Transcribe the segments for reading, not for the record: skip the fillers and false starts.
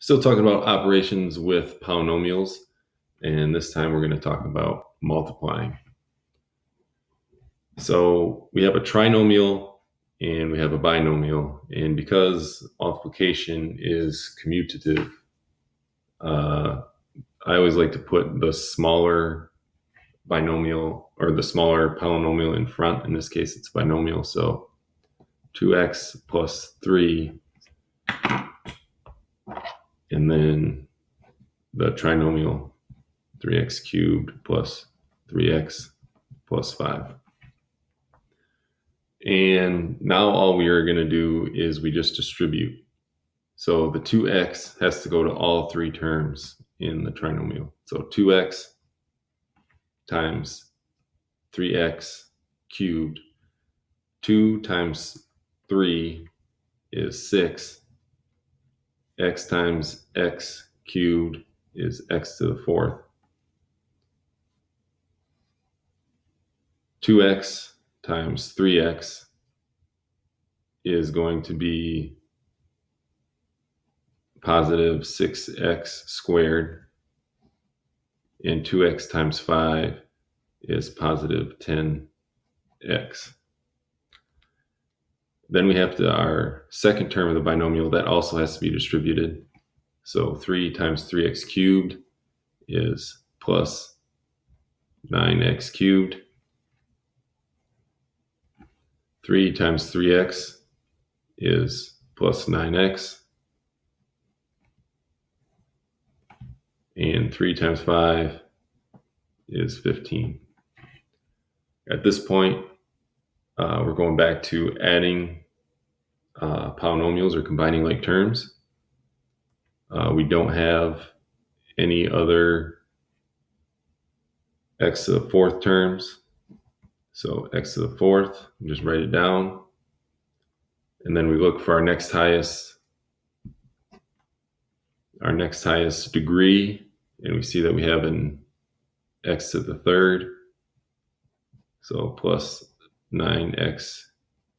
Still talking about operations with polynomials, and this time we're going to talk about multiplying. So we have a trinomial and we have a binomial, and because multiplication is commutative, I always like to put the smaller binomial or the smaller polynomial in front. In this case, it's binomial, so 2x plus 3, and then the trinomial 3x cubed plus 3x plus 5. And now all we are going to do is we just distribute. So the 2x has to go to all three terms in the trinomial. So 2x times 3x cubed. 2 times 3 is 6. X times x cubed is x to the fourth. 2x times 3x is going to be positive 6x squared, and 2x times 5 is positive 10x. Then we have our second term of the binomial that also has to be distributed. So 3 times 3x cubed is plus 9x cubed. 3 times 3x is plus 9x. And 3 times 5 is 15. At this point, we're going back to adding polynomials or combining like terms. We don't have any other x to the fourth terms. So x to the fourth, just write it down. And then we look for our next highest degree, and we see that we have an x to the third. So plus 9x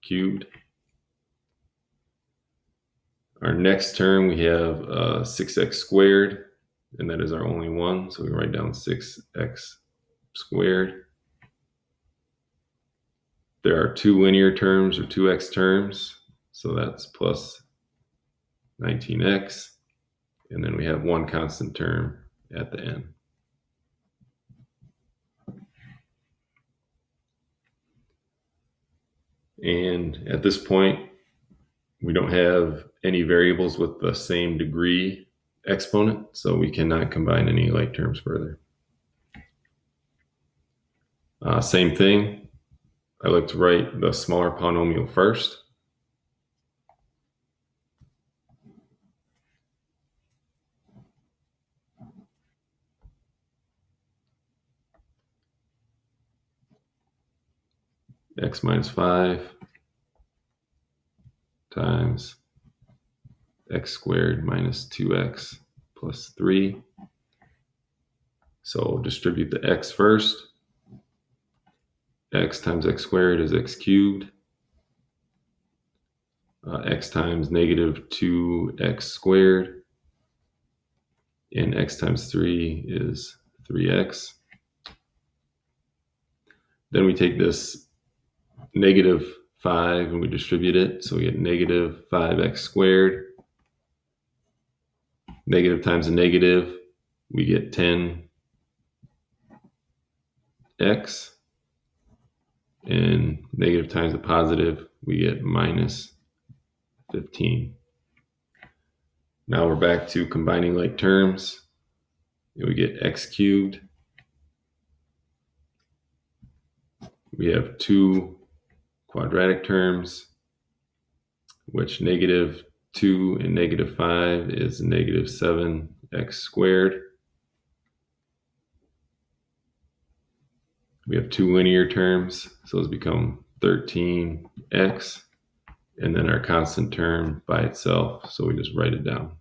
cubed. Our next term, we have 6x squared, and that is our only one. So we write down 6x squared. There are two linear terms or 2x terms. So that's plus 19x. And then we have one constant term at the end. And at this point, we don't have any variables with the same degree exponent, so we cannot combine any like terms further. Same thing, I like to write the smaller polynomial first. X minus 5 times x squared minus 2x plus 3. So distribute the x first. X times x squared is x cubed. X times negative 2x squared. And x times 3 is 3x. Then we take this negative 5 and we distribute it. So we get negative 5x squared. Negative times a negative, we get 10x. And negative times a positive, we get minus 15. Now we're back to combining like terms. And we get x cubed. We have two quadratic terms, which negative 2 and negative 5 is negative 7x squared. We have two linear terms, so those become 13x, and then our constant term by itself, so we just write it down.